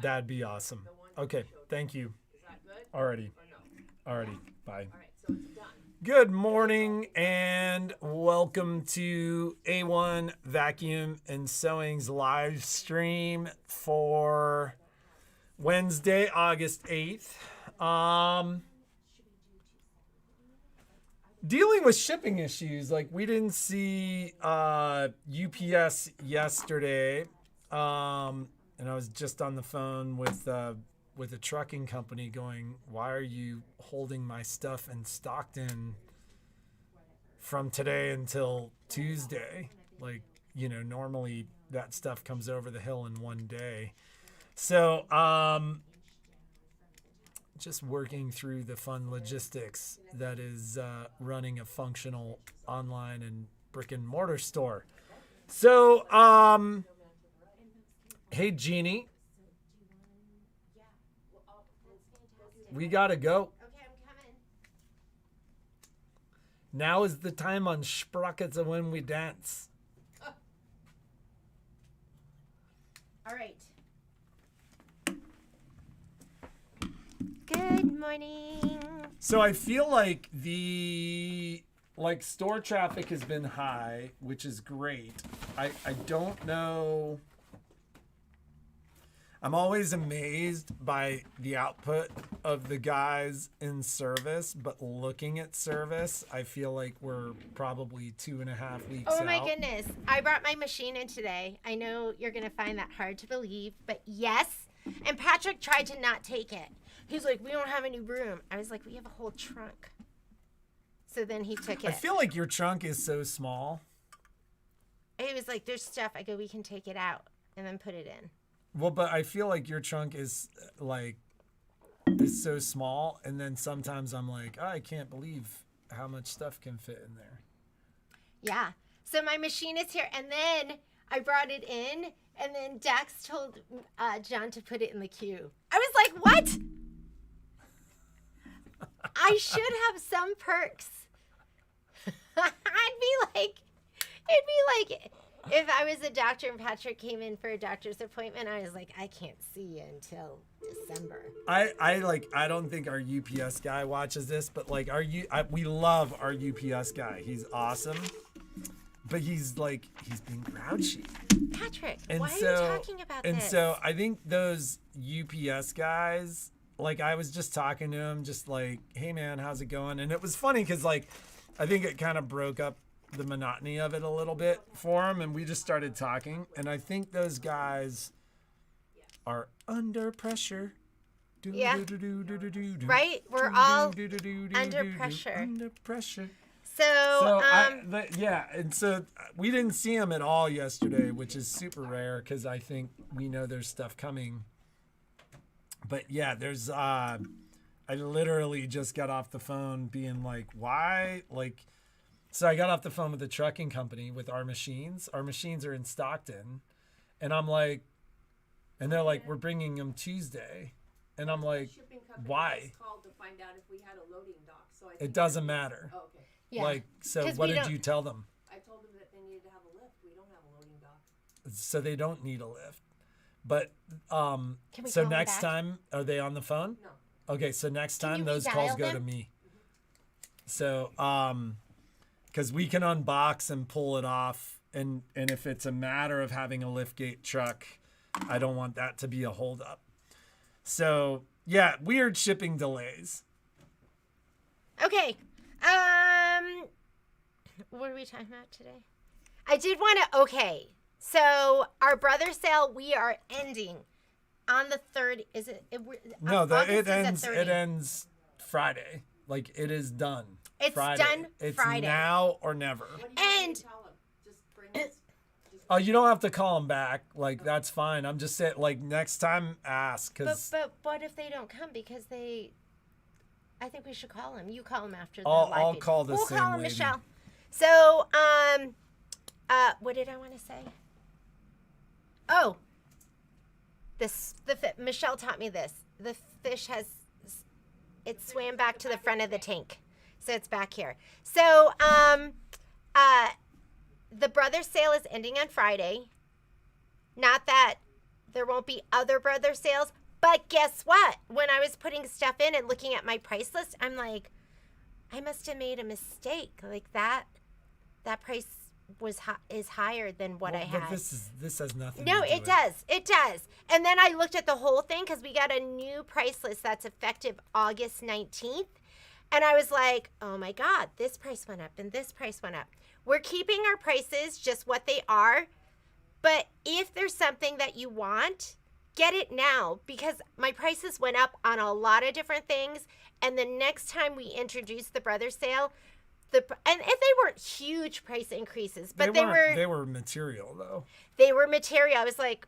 That'd be awesome. Okay, thank you. Is that good? Alrighty. Or no? Alrighty. Bye. All right, so it's done. Good morning and welcome to A-1 Vacuum and Sewing's live stream for Wednesday, August 8th. Dealing with shipping issues, like we didn't see UPS yesterday, and I was just on the phone with a trucking company going, why are you holding my stuff in Stockton from today until Tuesday? Like, you know, normally that stuff comes over the hill in one day. So, just working through the fun logistics that is running a functional online and brick and mortar store. So, hey, Jeannie. We gotta go. Okay, I'm coming. Now is the time on Sprockets of when we dance. All right. Good morning. So I feel like store traffic has been high, which is great. I don't know. I'm always amazed by the output of the guys in service, but looking at service, I feel like we're probably 2.5 weeks out. Oh my goodness. I brought my machine in today. I know you're going to find that hard to believe, but yes. And Patrick tried to not take it. He's like, we don't have any room. I was like, we have a whole trunk. So then he took it. I feel like your trunk is so small. He was like, there's stuff. I go, we can take it out and then put it in. Well, but I feel like your trunk is so small, and then sometimes I'm like, oh, I can't believe how much stuff can fit in there. Yeah. So my machine is here, and then I brought it in, and then Dax told John to put it in the queue. I was like, what? I should have some perks. It'd be like if I was a doctor and Patrick came in for a doctor's appointment, I was like, I can't see you until December. I don't think our UPS guy watches this, but we love our UPS guy. He's awesome. But he's being grouchy. Patrick, why are you talking about this? And so I think those UPS guys, I was just talking to him, just like, hey man, how's it going? And it was funny because I think it kind of broke up the monotony of it a little bit for him, and we just started talking, and I think those guys are under pressure. Yeah. Right? We're all under pressure. Under pressure. So and so we didn't see him at all yesterday, which is super rare because I think we know there's stuff coming. But yeah, there's I literally just got off the phone being like, why? So I got off the phone with the trucking company with our machines. Our machines are in Stockton. And I'm like, and they're like, we're bringing them Tuesday. And I'm like, why? Called to find out if we had a loading dock. So it doesn't matter. Oh, okay. yeah. So what did you tell them? I told them that they needed to have a lift. We don't have a loading dock. So they don't need a lift. But Can we so call next them back? time, are they on the phone? No. Okay, so next Can time you those redial calls go them? to me. So because we can unbox and pull it off, and if it's a matter of having a liftgate truck, I don't want that to be a holdup. So yeah, weird shipping delays. Okay. What are we talking about today? I did want to, okay. So our brother sale, we are ending on the 3rd. Is it? No, August it ends Friday. It is done. It's Friday. done It's Friday. now or never. What do you And tell them? Just bring it. Oh, you don't have to call them back. That's fine. I'm just saying, next time, ask. but what if they don't come because I think we should call them. You call them after the I'll live feed. call the We'll same call them, lady. Michelle. So, what did I want to say? Oh, Michelle taught me this. The fish it swam back to the front of the tank. So it's back here. So, the brother sale is ending on Friday. Not that There won't be other brother sales. But guess what? When I was putting stuff in and looking at my price list, I'm like, I must have made a mistake. Like that price is higher than what I had. But this has nothing. No, to do it does. It does. And then I looked at the whole thing because we got a new price list that's effective August 19th. And I was like, oh my God, this price went up and this price went up. We're keeping our prices just what they are. But if there's something that you want, get it now because my prices went up on a lot of different things. And the next time we introduce the brother sale, and they weren't huge price increases, but they were material though. They were material. I was like,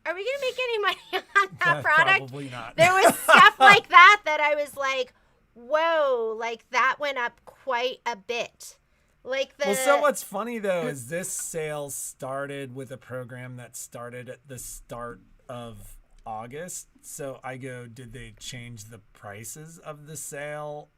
are we going to make any money on that product? Probably not. There was stuff like that I was like, whoa, like that went up quite a bit. Well, so what's funny though is this sale started with a program that started at the start of August. So I go, did they change the prices of the sale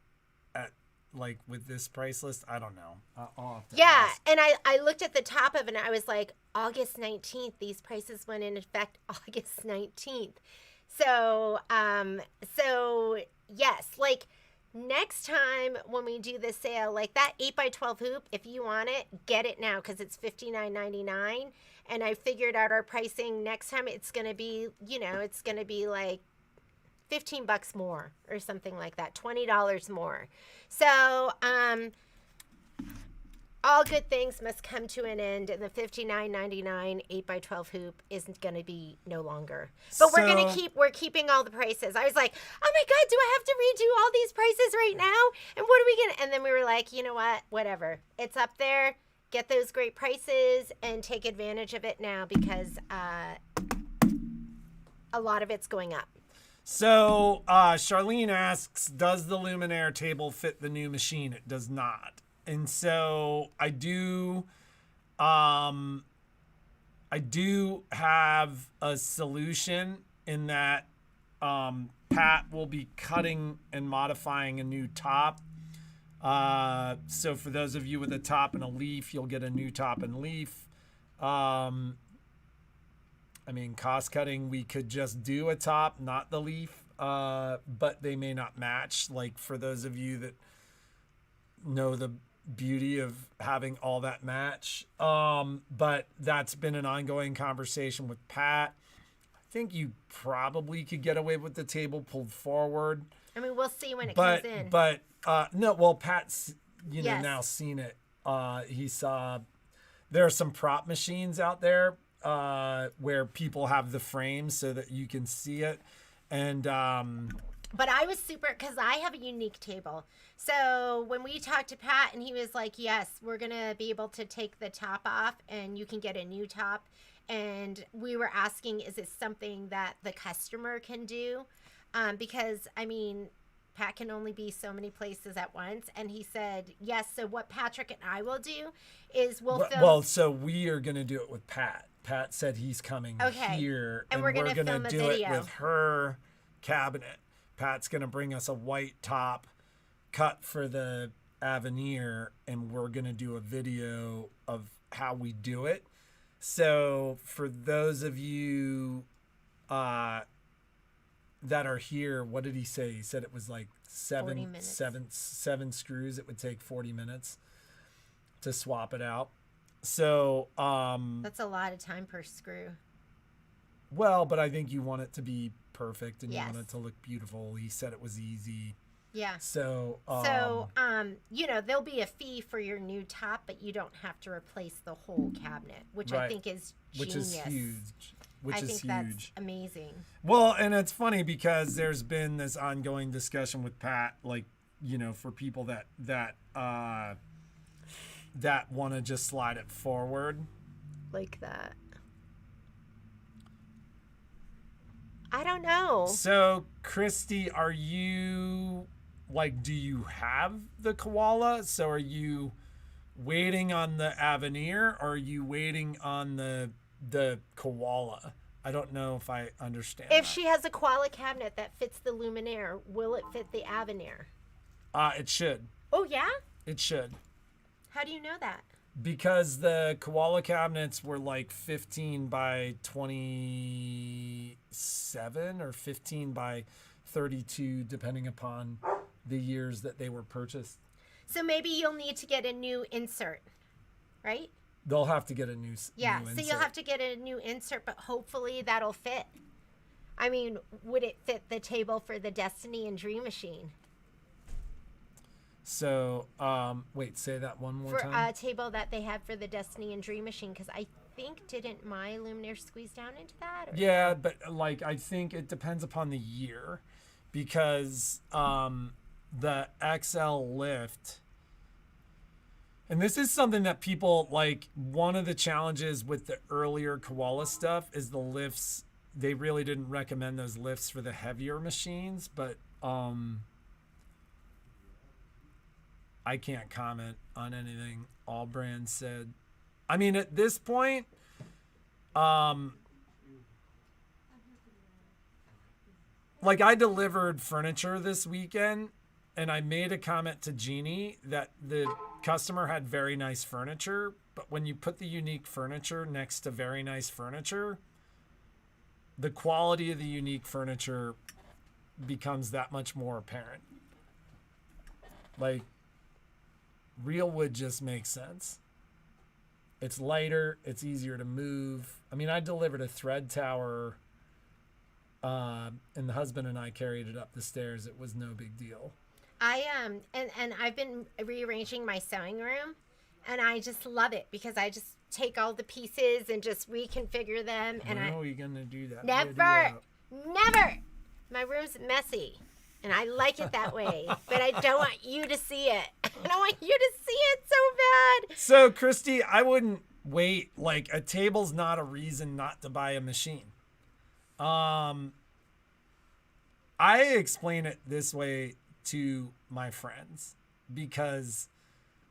at like with this price list? I don't know. I'll have to ask. And I looked at the top of it and I was like, August 19th, these prices went in effect August 19th. So yes, like next time when we do the sale, like that 8x12 hoop, if you want it, get it now because it's $59.99. And I figured out our pricing. Next time it's going to be, it's going to be like $15 more or something like that, $20 more. So, all good things must come to an end, and the $59.99 8x12 hoop isn't going to be no longer. But we're keeping all the prices. I was like, oh my God, do I have to redo all these prices right now? And what are we going to, and then we were like, you know what, whatever. It's up there. Get those great prices and take advantage of it now because a lot of it's going up. So Charlene asks, does the Luminaire table fit the new machine? It does not. And so I do have a solution in that Pat will be cutting and modifying a new top. So for those of you with a top and a leaf, you'll get a new top and leaf. Cost cutting, we could just do a top, not the leaf, but they may not match. Like for those of you that know the beauty of having all that match. But that's been an ongoing conversation with Pat. I think you probably could get away with the table pulled forward. I mean, we'll see when it comes in. But no, well, Pat's Yes. now seen it. He saw there are some prop machines out there where people have the frames so that you can see it. And but I was super because I have a unique table. So when we talked to Pat and he was like, yes, we're going to be able to take the top off and you can get a new top. And we were asking, is it something that the customer can do? Because, Pat can only be so many places at once. And he said, yes. So what Patrick and I will do is we'll film. Well, so we are going to do it with Pat. Pat said he's coming here. And we're going to film a video. Do it with her cabinet. Pat's going to bring us a white top cut for the Avenir, and we're going to do a video of how we do it. So for those of you that are here, what did he say? He said it was like seven screws. It would take 40 minutes to swap it out. So that's a lot of time per screw. Well, but I think you want it to be perfect and Yes. you want it to look beautiful. He said it was easy. Yeah. So there'll be a fee for your new top, but you don't have to replace the whole cabinet, which I think is genius. Which is huge. I think that's amazing. Well, and it's funny because there's been this ongoing discussion with Pat, like, for people that want to just slide it forward. Like that. I don't know. So, Christy, are you, do you have the koala? So are you waiting on the Avenir or are you waiting on the koala? I don't know if I understand If that. she has a koala cabinet that fits the Luminaire, will it fit the Avenir? It should. Oh, yeah? It should. How do you know that? because the koala cabinets were like 15 by 27 or 15 by 32, depending upon the years that they were purchased. So maybe you'll need to get a new insert, right? They'll have to get a new Yeah, new so insert. you'll have to get a new insert, but hopefully that'll fit. I mean, would it fit the table for the Destiny and Dream Machine? So, wait, say that one more For time. a table that they have for the Destiny and Dream Machine, because I think, didn't my Luminaire squeeze down into that? Or? Yeah, but like I think it depends upon the year, because the XL lift, and this is something that people like. One of the challenges with the earlier koala stuff is the lifts. They really didn't recommend those lifts for the heavier machines, but I can't comment on anything All Brands said. I mean, at this point, like I delivered furniture this weekend, and I made a comment to Jeannie that the customer had very nice furniture, but when you put the unique furniture next to very nice furniture, the quality of the unique furniture becomes that much more apparent. Like, real wood just makes sense. It's lighter, it's easier to move. I mean, I delivered a thread tower, and the husband and I carried it up the stairs. It was no big deal. And I've been rearranging my sewing room, and I just love it because I just take all the pieces and just reconfigure them. And When are we gonna do that? never. My room's messy, and I like it that way. But I don't want you to see it. I don't want you to see it so bad. So, Christy, I wouldn't wait. Like, a table's not a reason not to buy a machine. I explain it this way to my friends because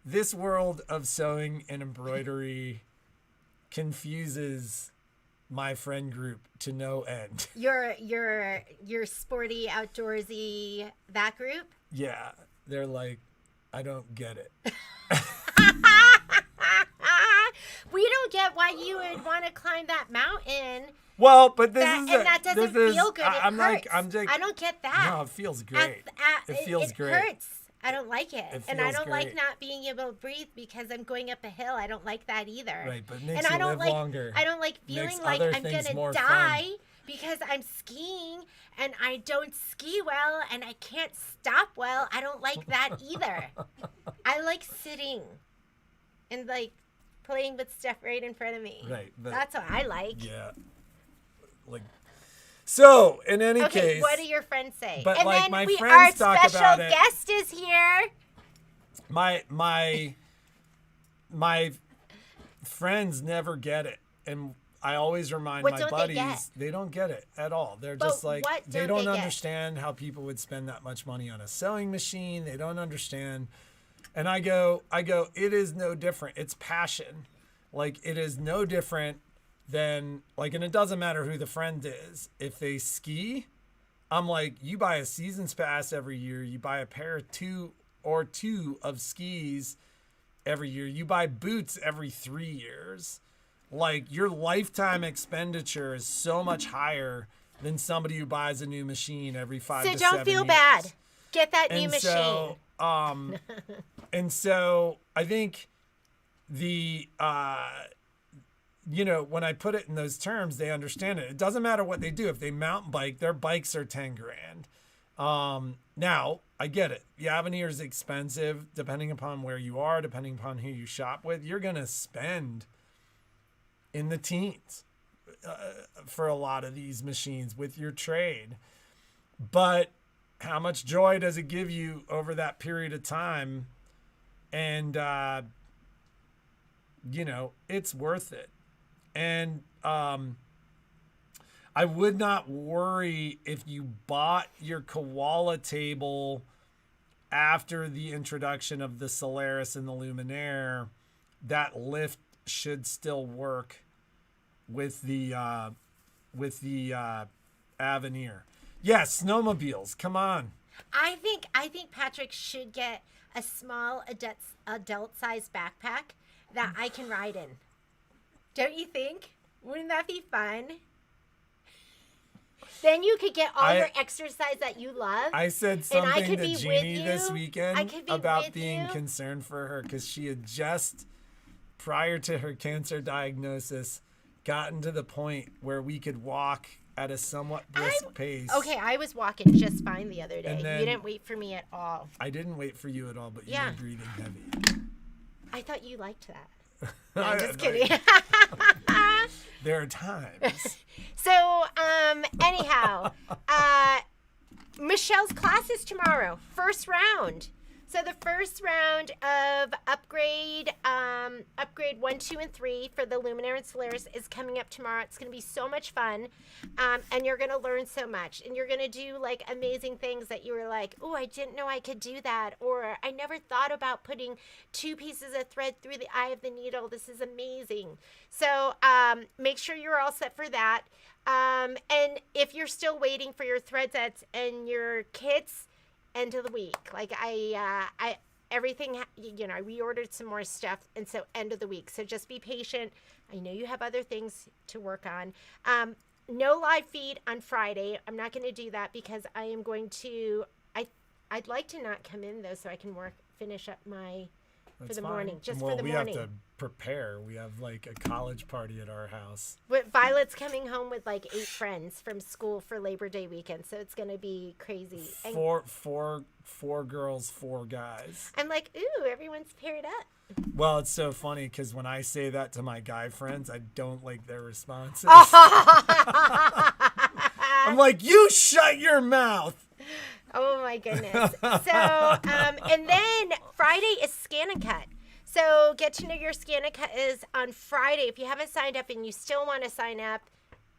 this world of sewing and embroidery confuses my friend group to no end. Your sporty, outdoorsy, that group? Yeah, they're like, I don't get it. We don't get why you would want to climb that mountain. Well, but That doesn't feel good. I'm hurts. like, I'm just. I don't get that. No, it feels great. It feels great. It hurts. I don't like it. It And I feels don't like great. not being able to breathe because I'm going up a hill. I don't like that either. Right, but it makes And you I don't live like longer. I don't like feeling Makes like other I'm things gonna more die fun. because I'm skiing and I don't ski well and I can't stop well. I don't like that either. I like sitting and like playing with stuff right in front of me. Right, but- That's what I like. Yeah. Like, so in any Okay, case, what do your friends say? But, and like, then my our friends talk special about it. guest is here. my friends never get it, and I always remind What my don't they buddies get? they don't get it at all. They're But just like what they don't don't they get? understand how people would spend that much money on a sewing machine. They don't understand. And I go, it is no different. It's passion. Like, it is no different than, like, and it doesn't matter who the friend is. If they ski, I'm like, you buy a season's pass every year. You buy a pair of two of skis every year. You buy boots every 3 years. Like, your lifetime expenditure is so much higher than somebody who buys a new machine every 5 So to don't 7 feel years. bad. Get that new And machine. so, and so I think the, when I put it in those terms, they understand it. It doesn't matter what they do. If they mountain bike, their bikes are 10 grand. Now I get it. The Avenir is expensive, depending upon where you are, depending upon who you shop with. You're going to spend in the teens for a lot of these machines with your trade. But how much joy does it give you over that period of time? And, it's worth it. And I would not worry if you bought your koala table after the introduction of the Solaris and the Luminaire. That lift should still work with the Avenir. Yes, snowmobiles. Come on. I think Patrick should get a small adult size backpack that I can ride in. Don't you think? Wouldn't that be fun? Then you could get all your exercise that you love. I said and I something could to be Jeannie with this you. weekend could be about with being you. concerned for her because she had just, prior to her cancer diagnosis, gotten to the point where we could walk at a somewhat brisk pace. Okay, I was walking just fine the other day. And then- You didn't wait for me at all. I didn't wait for you at all, but you Yeah. were breathing heavy. I thought you liked that. No, I'm just kidding. There are times. So, anyhow, Michelle's class is tomorrow. First round. So the first round of upgrade 1, 2, and 3 for the Luminaire and Solaris is coming up tomorrow. It's going to be so much fun, and you're going to learn so much. And you're going to do like amazing things that you were like, oh, I didn't know I could do that, or I never thought about putting 2 pieces of thread through the eye of the needle. This is amazing. So make sure you're all set for that. And if you're still waiting for your thread sets and your kits, end of the week. Like everything, I reordered some more stuff, and so end of the week. So just be patient. I know you have other things to work on. No live feed on Friday. I'm not going to do that because I am going to. I'd like to not come in though, so I can finish up my. That's for the fine. morning, just well, for the we morning. have to prepare. We have like a college party at our house. But Violet's coming home with like 8 friends from school for Labor Day weekend, so it's gonna be crazy. And Four girls, 4 guys. I'm like, ooh, everyone's paired up. Well, it's so funny because when I say that to my guy friends, I don't like their responses. I'm like, you shut your mouth. Oh my goodness. So, and then Friday is Scan and Cut. So get to know your Scan and Cut is on Friday. If you haven't signed up and you still want to sign up,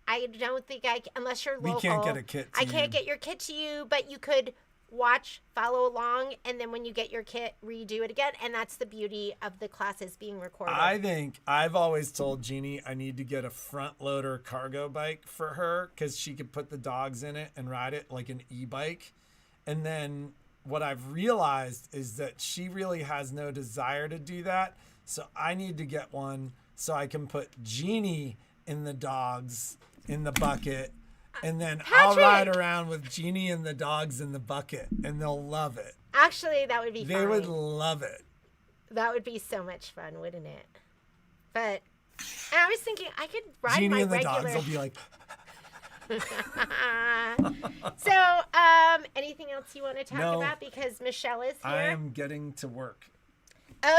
I don't think unless you're local. We can't get a kit to I can't get your kit to you, but you could watch, follow along, and then when you get your kit, redo it again. And that's the beauty of the classes being recorded. I think I've always told Jeannie I need to get a front loader cargo bike for her because she could put the dogs in it and ride it like an e-bike. And then what I've realized is that she really has no desire to do that. So I need to get one so I can put Jeannie in the dogs in the bucket. And then I'll ride around with Jeannie and the dogs in the bucket and they'll love it. Actually, that would be fun. They would love it. That would be so much fun, wouldn't it? But and I was thinking I could ride Jeannie my and the regular. dogs will be like... So, anything else you want to talk about? Because Michelle is here. I am getting to work.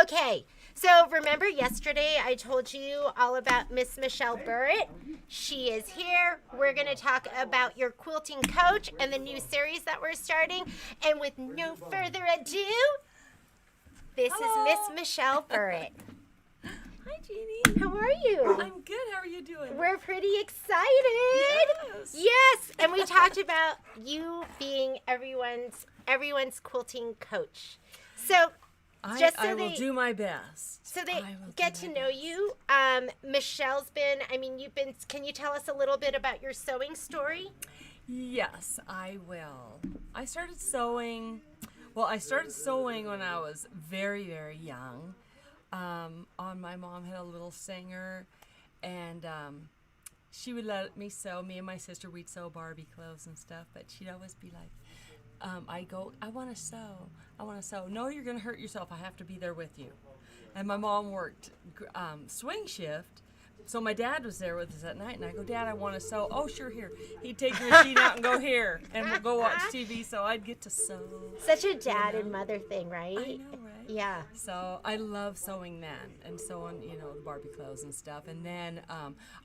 Okay. So, remember yesterday I told you all about Miss Michelle Burrett? She is here. We're going to talk about your quilting coach and the new series that we're starting. And with no further ado, this is Miss Michelle Burrett. Hi, Jeannie. How are you? I'm good. How are you doing? We're pretty excited. Yes. And we talked about you being everyone's quilting coach. So I will do my best. So they get to know you. Michelle's been, can you tell us a little bit about your sewing story? Yes, I will. I started sewing when I was very, very young. My mom had a little singer, and she would let me sew. Me and my sister, we'd sew Barbie clothes and stuff, but she'd always be like, I want to sew. No, you're going to hurt yourself. I have to be there with you. And my mom worked swing shift, so my dad was there with us at night, and I go, Dad, I want to sew. Oh, sure, here. He'd take the machine out and go here, and we'll go watch TV, so I'd get to sew. Such a dad and mother thing, right? I know, right? Yeah. So I love sewing then, and sewing, the Barbie clothes and stuff. And then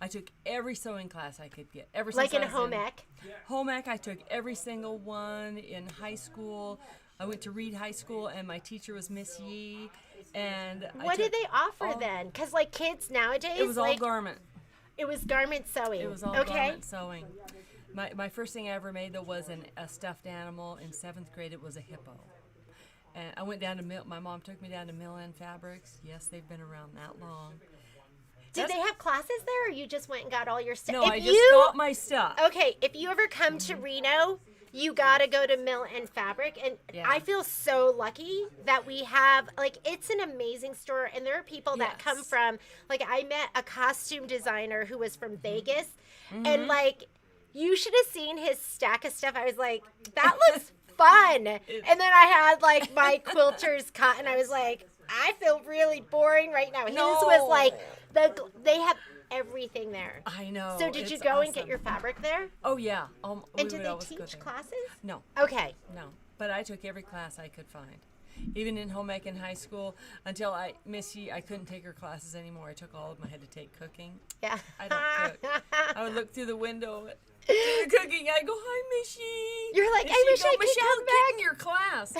I took every sewing class I could get. Like in home ec? Home ec, I took every single one in high school. I went to Reed High School, and my teacher was Miss Yee. And what did they offer then? Because like kids nowadays, it was all garment. It was garment sewing. It was all garment sewing. My first thing I ever made though was a stuffed animal in 7th grade. It was a hippo. And I went down to my mom took me down to Mill End Fabrics. Yes, they've been around that long. Did they have classes there, or you just went and got all your stuff? No, I just got my stuff. Okay, if you ever come to Reno, you gotta go to Mill and Fabric, and Yeah. I feel so lucky that we have, like, it's an amazing store, and there are people that come Yes. from, like, I met a costume designer who was from Vegas, Mm-hmm. and, like, you should have seen his stack of stuff. I was like, that looks fun. And then I had, like, my quilter's cotton. I was like, I feel really boring right now. His was like, they have everything there. I know. So did you it's go and get awesome. your fabric there? Oh yeah. We And would did they always go teach there. classes? No, Okay. no. But I took every class I could find. Even in home ec in high school, until Missy, I couldn't take her classes anymore. I took all of them. I had to take cooking. Yeah. I don't cook. I would look through the window at the cooking. I go, "Hi, Missy." You're like, And I she'd wish go, I could Michelle, come get in your class.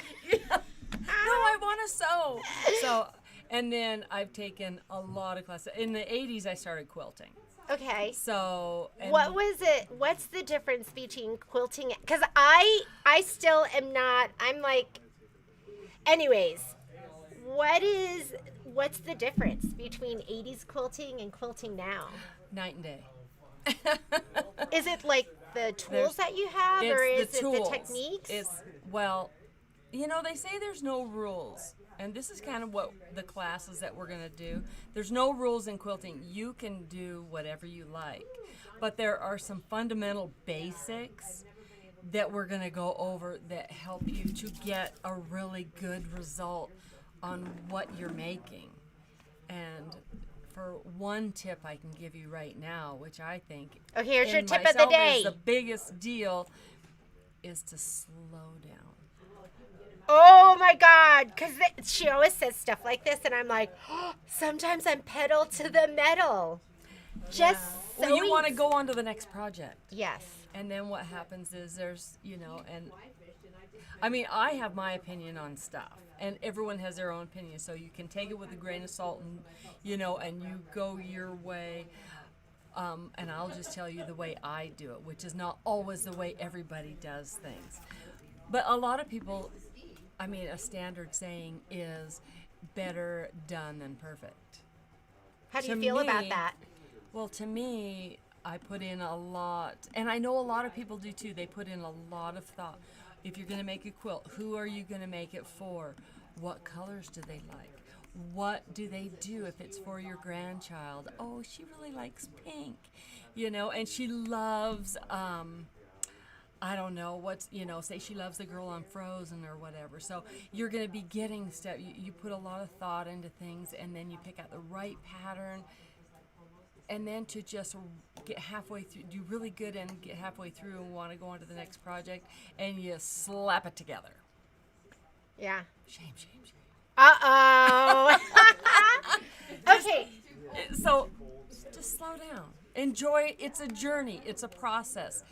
No, I want to sew. So, and then I've taken a lot of classes. In the 80s, I started quilting. Okay. So, and What was it? What's the difference between quilting? Because I still am not. I'm like. Anyways, what's the difference between 80s quilting and quilting now? night and day. Is it like the tools There's- that you have, or is the it tools. the techniques? It's, well, they say there's no rules. And this is kind of what the classes that we're going to do. There's no rules in quilting. You can do whatever you like. But there are some fundamental basics that we're going to go over that help you to get a really good result on what you're making. And for one tip I can give you right now, which I think Okay, here's your in tip of the myself day. is the biggest deal, is to slow down. Oh my God, because she always says stuff like this, and I'm like, oh, sometimes I'm pedal to the metal. Just Well, you sewing- want to go on to the next project. Yes. And then what happens is there's, and I mean, I have my opinion on stuff, and everyone has their own opinion, so you can take it with a grain of salt and, and you go your way. And I'll just tell you the way I do it, which is not always the way everybody does things. But a lot of people, a standard saying is better done than perfect. How do you To feel about me- that? Well, to me, I put in a lot, and I know a lot of people do too. They put in a lot of thought. If you're going to make a quilt, who are you going to make it for? What colors do they like? What do they do if it's for your grandchild? Oh, she really likes pink, and she loves, I don't know, say she loves the girl on Frozen or whatever. So you're going to be getting stuff. You put a lot of thought into things, and then you pick out the right pattern. And then to just get halfway through, do really good and get halfway through and want to go on to the next project, and you slap it together. Yeah. Shame, shame, shame. Uh-oh. Okay. So just slow down. Enjoy it. It's a journey. It's a process.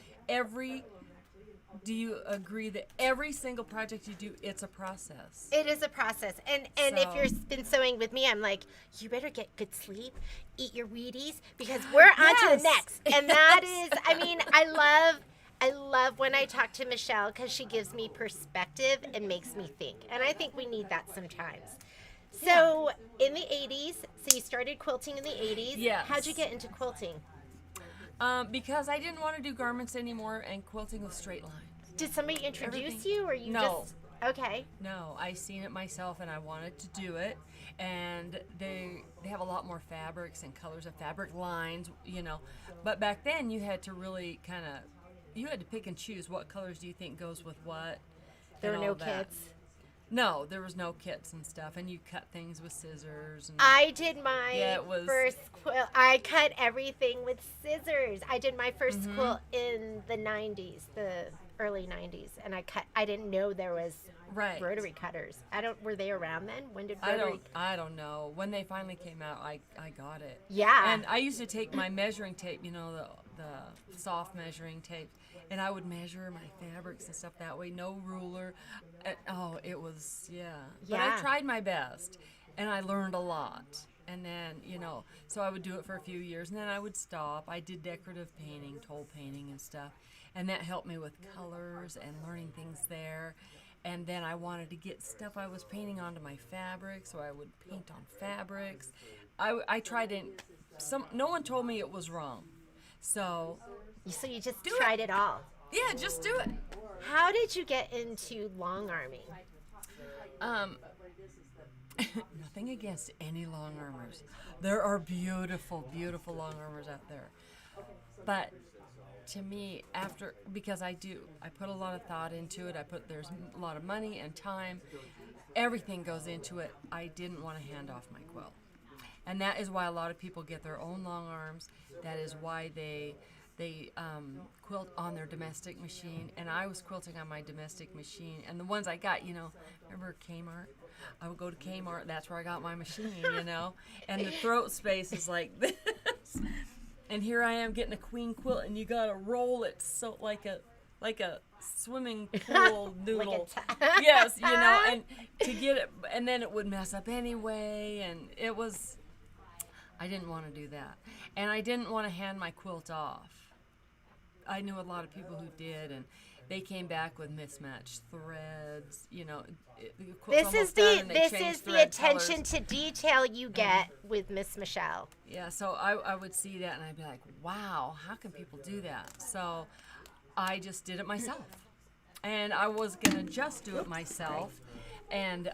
Do you agree that every single project you do, it's a process? It is a process. And if So- you've been sewing with me, I'm like, you better get good sleep, eat your Wheaties, because we're on to the Yes. next. And that is, I love when I talk to Michelle because she gives me perspective and makes me think. And I think we need that sometimes. So in the 80s, so you started quilting in the 80s. Yes. How'd you get into quilting? Because I didn't want to do garments anymore, and quilting with straight lines. Did somebody introduce Everything. you, or you No. just... Okay. No, I seen it myself, and I wanted to do it. And they have a lot more fabrics and colors of fabric lines, But back then, you had to really you had to pick and choose what colors do you think goes with what. There were and no all that. kits. No, there was no kits and stuff, and you cut things with scissors. And I did my Yeah, it was- first quilt. I cut everything with scissors. I did my first Mm-hmm. quilt in the 90s, the early 90s, and I didn't know there was Right. rotary cutters. Were they around then? When did I rotary? don't know. When they finally came out, I got it. Yeah. And I used to take my measuring tape, the soft measuring tape, and I would measure my fabrics and stuff that way. No ruler. It was, yeah. But Yeah. I tried my best, and I learned a lot. And then, so I would do it for a few years, and then I would stop. I did decorative painting, toll painting and stuff, and that helped me with colors and learning things there. And then I wanted to get stuff I was painting onto my fabric, so I would paint on fabrics. I tried it. No one told me it was wrong. So, So you just Do it. tried it all. yeah, just do it. How did you get into long arming? Nothing against any long armors. There are beautiful, beautiful long armors out there. But to me, because I put a lot of thought into it. There's a lot of money and time. Everything goes into it. I didn't want to hand off my quilt. And that is why a lot of people get their own long arms. That is why they quilt on their domestic machine. And I was quilting on my domestic machine. And the ones I got, remember Kmart? I would go to Kmart. That's where I got my machine, And the throat space is like this. And here I am getting a queen quilt, and you gotta roll it so like a swimming pool noodle. Yes, and to get it, and then it would mess up anyway, and it was. I didn't want to do that, and I didn't want to hand my quilt off. I knew a lot of people who did, and they came back with mismatched threads. This is the attention to detail you get with Miss Michelle. Yeah, so I would see that and I'd be like, wow, how can people do that? So I just did it myself, and I was gonna just do it myself, and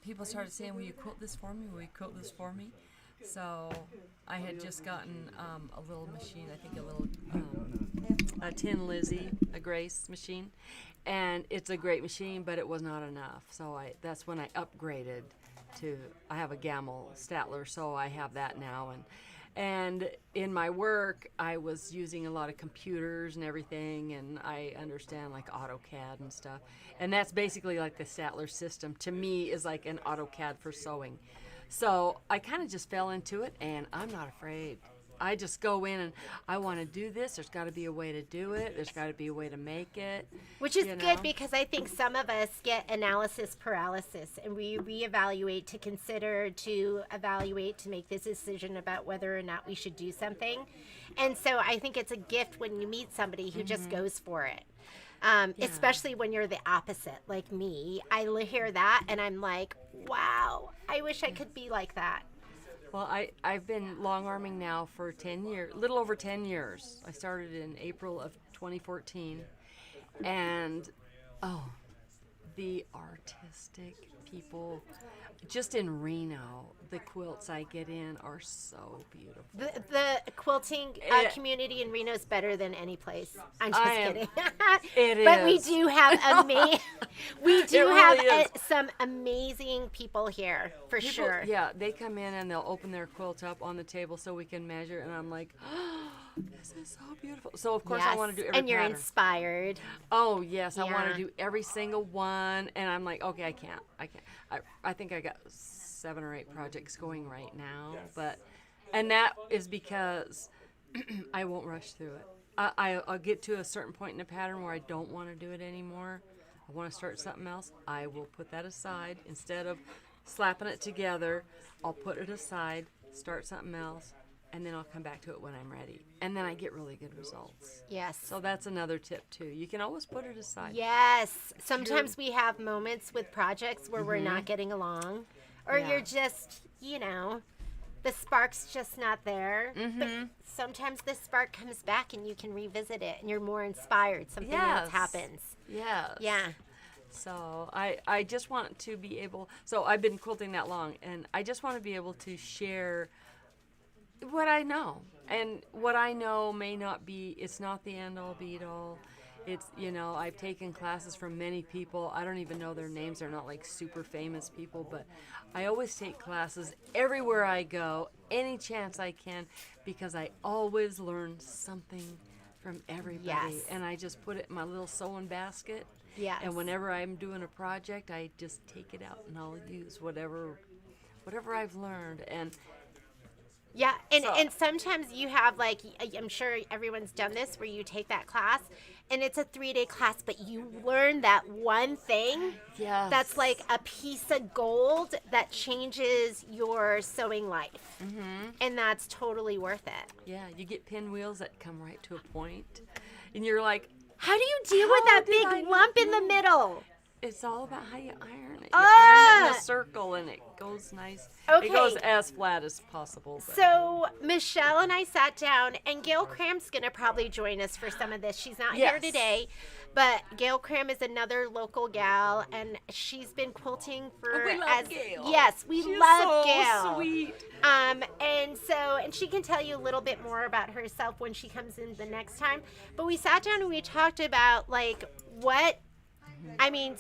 people started saying, "Will you quilt this for me? Will you quilt this for me?" So I had just gotten a little machine, I think a Tin Lizzie, a Grace machine, and it's a great machine, but it was not enough. So that's when I upgraded I have a Gamel Statler, so I have that now. And in my work, I was using a lot of computers and everything, and I understand like AutoCAD and stuff. And that's basically like the Statler system, to me, is like an AutoCAD for sewing. So I kind of just fell into it, and I'm not afraid. I just go in and I want to do this. There's got to be a way to do it. There's got to be a way to make it. Which is good, because I think some of us get analysis paralysis, and we reevaluate to consider, to evaluate, to make this decision about whether or not we should do something. And so I think it's a gift when you meet somebody who just goes for it. Especially when you're the opposite, like me. I hear that and I'm like, wow, I wish I could be like that. Well, I've been long arming now for 10 years, little over 10 years. I started in April of 2014. And, the artistic people, just in Reno, the quilts I get in are so beautiful. The quilting community in Reno is better than any place. I'm just kidding. It but is. we do have some amazing people here, for sure. Yeah, they come in and they'll open their quilt up on the table so we can measure, and I'm like, oh, this is so beautiful. So of course I want to do every and you're pattern. Inspired. Oh yes, I want to do every single one, and I'm like, okay, I can't. I think I got 7 or 8 projects going right now, and that is because I won't rush through it. I'll get to a certain point in the pattern where I don't want to do it anymore. I want to start something else. I will put that aside. Instead of slapping it together, I'll put it aside, start something else, and then I'll come back to it when I'm ready. And then I get really good results. Yes. So that's another tip too. You can always put it aside. Yes. Sometimes we have moments with projects where we're not getting along, or you're just, the spark's just not there. But sometimes the spark comes back and you can revisit it and you're more inspired. Something else happens. Yes. Yeah. So I just want to be able, so I've been quilting that long, and I just want to be able to share what I know. And what I know may not be, it's not the end all be all. It's, I've taken classes from many people. I don't even know their names. They're not like super famous people, but I always take classes everywhere I go, any chance I can, because I always learn something from everybody. Yes. And I just put it in my little sewing basket. Yes. And whenever I'm doing a project, I just take it out and I'll use whatever I've learned. And yeah, and sometimes you have, like, I'm sure everyone's done this, where you take that class and it's a 3-day class, but you learn that one thing that's like a piece of gold that changes your sewing life. And that's totally worth it. Yeah, you get pinwheels that come right to a point, and you're like, how do you deal with that big lump in the middle? It's all about how you iron it. iron it in a circle and it goes nice. Okay. It goes as flat as possible. But. So Michelle and I sat down, and Gail Cram's gonna probably join us for some of this. She's not here Yes. today, but Gail Cram is another local gal, and she's been quilting for we love Gail. Yes, we She's love so Gail. sweet. And she can tell you a little bit more about herself when she comes in the next time. But we sat down and we talked about like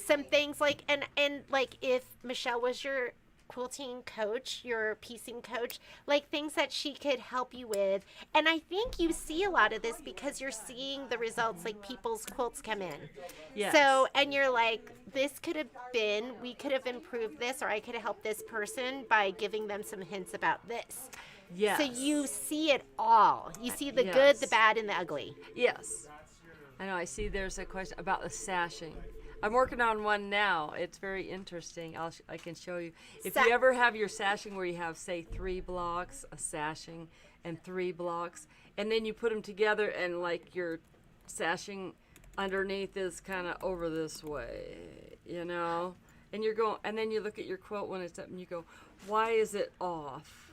some things like and like if Michelle was your quilting coach, your piecing coach, like things that she could help you with. And I think you see a lot of this because you're seeing the results, like people's quilts come in. Yes. So, and you're like, we could have improved this, or I could have helped this person by giving them some hints about this. Yes. So you see it all. You see the good, Yes. the bad, and the ugly. Yes. I know. I see there's a question about the sashing. I'm working on one now. It's very interesting. I can show you. If you ever have your sashing where you have, say, 3 blocks, a sashing, and 3 blocks, and then you put them together and like your sashing underneath is kind of over this way, and you're going, and then you look at your quilt when it's up and you go, why is it off?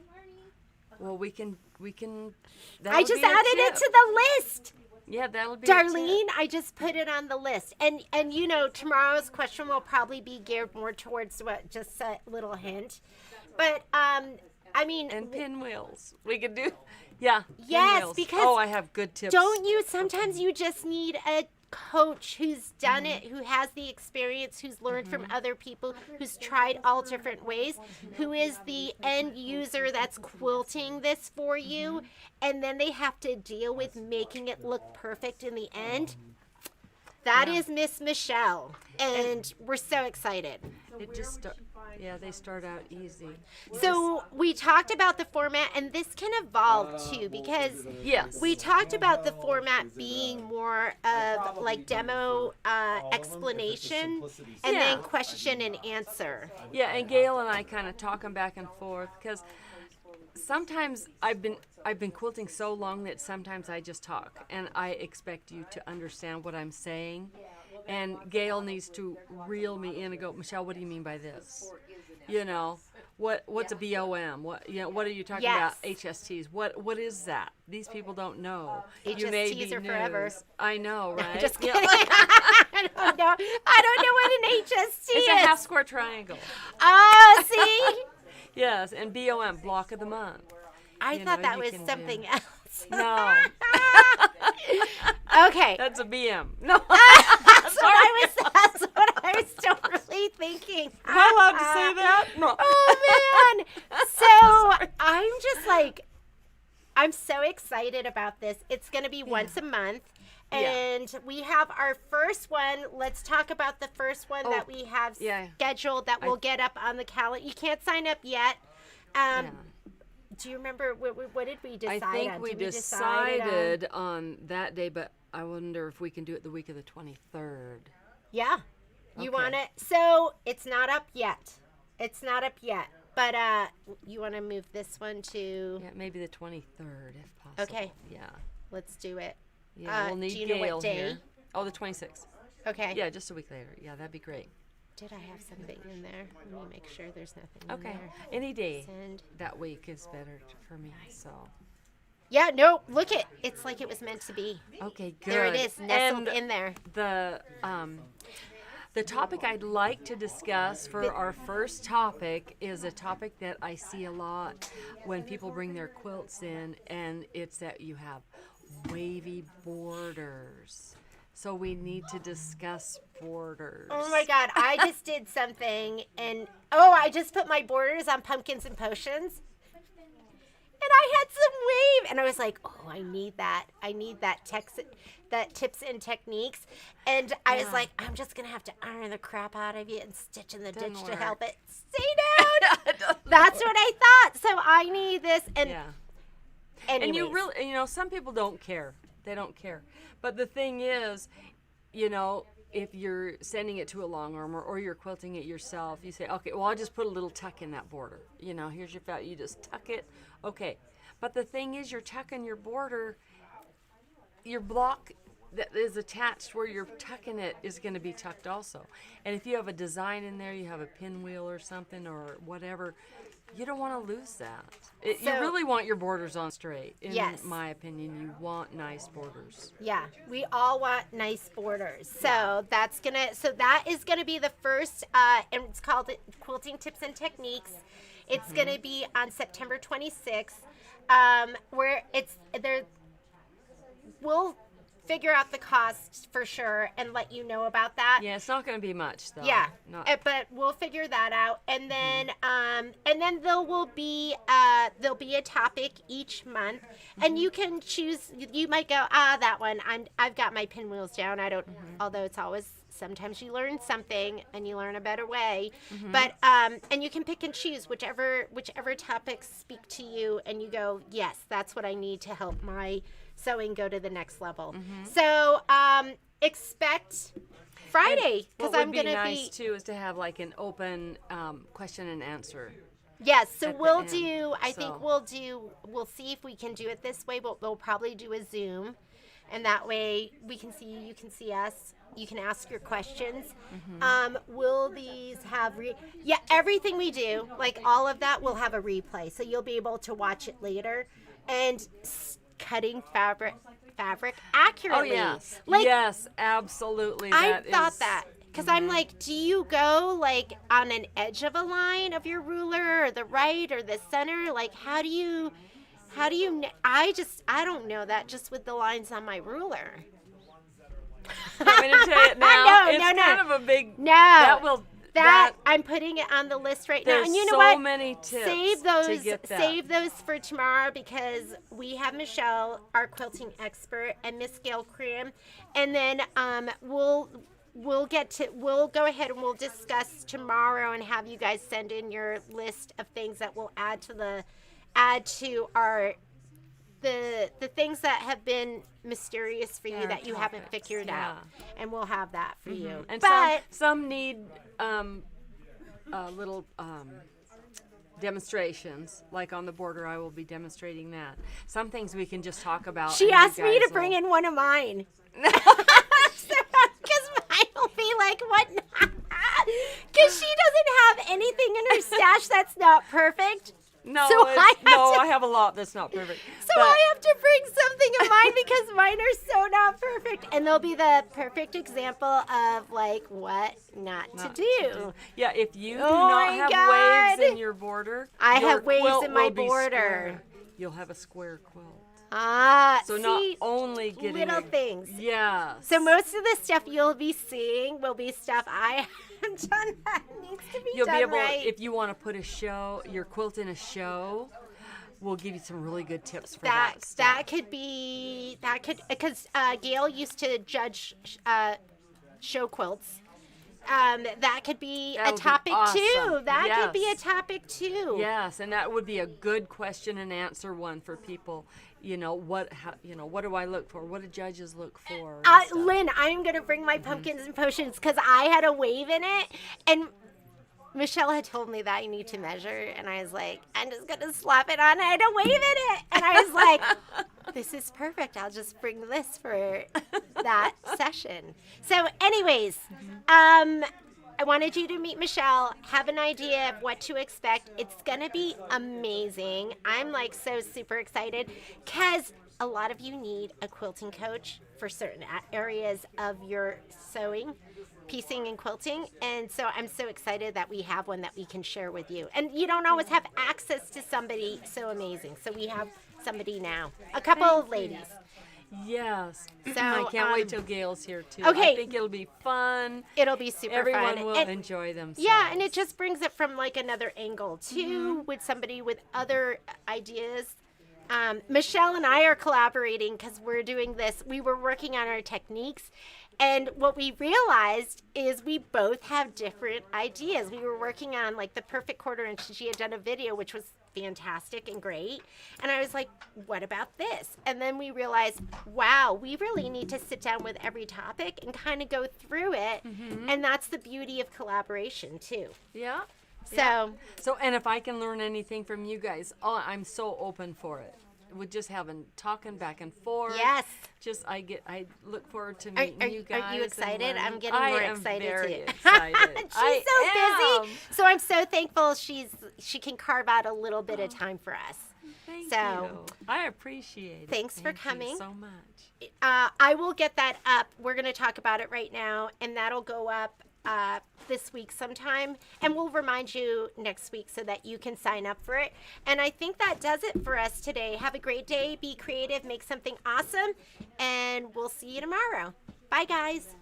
Well, we can. I just added it to the list. Yeah, that'll be a Darlene, tip. I just put it on the list. And tomorrow's question will probably be geared more towards just a little hint. But, And pinwheels. We could do, Yes, pinwheels. because I have good tips. don't you, sometimes you just need a coach who's done it, who has the experience, who's learned from other people, who's tried all different ways, who is the end user that's quilting this for you, and then they have to deal with making it look perfect in the end. That is Miss Michelle, and we're so excited. It just they start out easy. So we talked about the format, and this can evolve too, because Yes. we talked about the format being more of like demo explanation and Yeah. then question and answer. Yeah, and Gail and I kind of talking back and forth because sometimes I've been quilting so long that sometimes I just talk and I expect you to understand what I'm saying. And Gail needs to reel me in and go, Michelle, what do you mean by this? What's a BOM? What are you talking about? HSTs. What is that? These people don't know. You may HSTs be are forever. news. I know, right? Just Yeah. kidding. I don't know what an HST It's is. a half square triangle. Oh, see? Yes, and BOM, block of the month. I You thought know, that you was can do- something else. No, Okay. that's a BM. No. That's what I was totally thinking. Am I allowed to say that? No. Oh man. So I'm just like, I'm so excited about this. It's going to be once a month. And we have our first one. Let's talk about the first one that we have scheduled that we'll get up on the calendar. You can't sign up yet. Do you remember what did we decide on? I think we decided on that day, but I wonder if we can do it the week of the 23rd. Yeah. You Okay. want it? So it's not up yet. But you want to move this one to? Yeah, maybe the 23rd if possible. Okay. Yeah. Let's do it. Yeah, we'll need do you know Gail what day? here. Oh, the 26th. Okay. Yeah, just a week later. Yeah, that'd be great. Did I have something in there? Let me make sure there's nothing in Okay. there. Any day Send. that week is better for me. So. Yeah, no, look it. It's like it was meant to be. Okay, good. There it is, nestled And in there. The topic I'd like to discuss for our first topic is a topic that I see a lot when people bring their quilts in, and it's that you have wavy borders. So we need to discuss borders. Oh my God, I just did something, and I just put my borders on pumpkins and potions. And I had some wave, and I was like, I need that. I need that tips and techniques. And I was like, I'm just going to have to iron the crap out of you and stitch in the ditch to help it stay down. That's what I thought. So I need this. And And you really, some people don't care. They don't care. But the thing is, if you're sending it to a long armor or you're quilting it yourself, you say, okay, well, I'll just put a little tuck in that border. Here's your felt. You just tuck it. Okay. But the thing is, you're tucking your border, your block that is attached where you're tucking it is going to be tucked also. And if you have a design in there, you have a pinwheel or something or whatever, you don't want to lose that. You So- really want your borders on straight. In Yes. my opinion, you want nice borders. Yeah, we all want nice borders. So that is gonna be the first, and it's called Quilting Tips and Techniques. It's gonna be on September 26th, where we'll figure out the cost for sure and let you know about that. Yeah, it's not going to be much though. Yeah, Not, but we'll figure that out, and then there'll be a topic each month, and you can choose. You might go, that one. I've got my pinwheels down. I don't. Although it's always sometimes you learn something and you learn a better way, but and you can pick and choose whichever topics speak to you, and you go, yes, that's what I need to help my sewing go to the next level. So expect Friday, because what I'm would going be to nice too is to have like an open question and answer. Yes, so at the we'll end, do, I think so. we'll see if we can do it this way, but we'll probably do a Zoom. And that way we can see you, you can see us, you can ask your questions. Will these have, everything we do, like all of that will have a replay. So you'll be able to watch it later. And cutting fabric accurately. Oh, yes. Like, yes, absolutely. I That thought is- that because I'm like, do you go like on an edge of a line of your ruler, or the right or the center? Like, how do you? I don't know that just with the lines on my ruler. You want me to tell you it now? No, it's no, no. kind of a big. No, That will. that I'm putting it on the list right now. There's And you know so what? many tips Save to those. get that. Save those for tomorrow, because we have Michelle, our quilting expert, and Miss Gail Cram, and then we'll go ahead and we'll discuss tomorrow and have you guys send in your list of things that we'll add to our the things that have been mysterious for you Our that you haven't topics, figured out, and we'll have that for you. And But some need little demonstrations. Like on the border, I will be demonstrating that. Some things we can just talk about. she and you asked me guys to bring will- in one of mine. Because mine will be like, what? Because she doesn't have anything in her stash that's not perfect. No, So I have a lot that's not perfect. So but, I have to bring something of mine because mine are so not perfect. And they'll be the perfect example of like what not to do. Yeah, if you do Oh not my have God. waves in your border, I your have waves quilt in my will be border. square. You'll have a square quilt. So See, not only getting little things. Yeah. So most of the stuff you'll be seeing will be stuff I haven't done that needs to be You'll done be able, right. if you want to put your quilt in a show, we'll give you some really good tips for that that. that could because Gail used to judge show quilts. That could be That a would be too. awesome. That could be a Yes. topic too. Yes, and that would be a good question and answer one for people. What do I look for? What do judges look for? and stuff. Lynn, I'm gonna bring my pumpkins and potions because I had a wave in it, and Michelle had told me that I need to measure, and I was like, I'm just gonna slap it on. I had a wave in it, and I was like, this is perfect. I'll just bring this for that session. So, anyways, I wanted you to meet Michelle, have an idea of what to expect. It's gonna be amazing. I'm like so super excited because a lot of you need a quilting coach for certain areas of your sewing, piecing, and quilting. And so I'm so excited that we have one that we can share with you. And you don't always have access to somebody so amazing. So we have somebody now, a couple of ladies. Yes. So, I can't wait till Gail's here too. okay. I think it'll be fun. It'll be super Everyone fun. will And- enjoy themselves. Yeah, and it just brings it from like another angle too, with somebody with other ideas. Michelle and I are collaborating because we're doing this. We were working on our techniques, and what we realized is we both have different ideas. We were working on like the perfect quarter inch. She had done a video which was fantastic and great, and I was like, what about this? And then we realized, wow, we really need to sit down with every topic and kind of go through it, and that's the beauty of collaboration too. Yeah. So So, and if I can learn anything from you guys, I'm so open for it. with just talking back and forth. Yes. I look forward to meeting you guys. Are you and excited? learning. I'm getting more I am excited very too. excited. She's so busy. So I'm so thankful she can carve out a little bit of time for us. Thank So, you. I appreciate it. thanks for Thank coming. you so much. I will get that up. We're going to talk about it right now, and that'll go up this week sometime. And we'll remind you next week so that you can sign up for it. And I think that does it for us today. Have a great day. Be creative. Make something awesome. And we'll see you tomorrow. Bye, guys.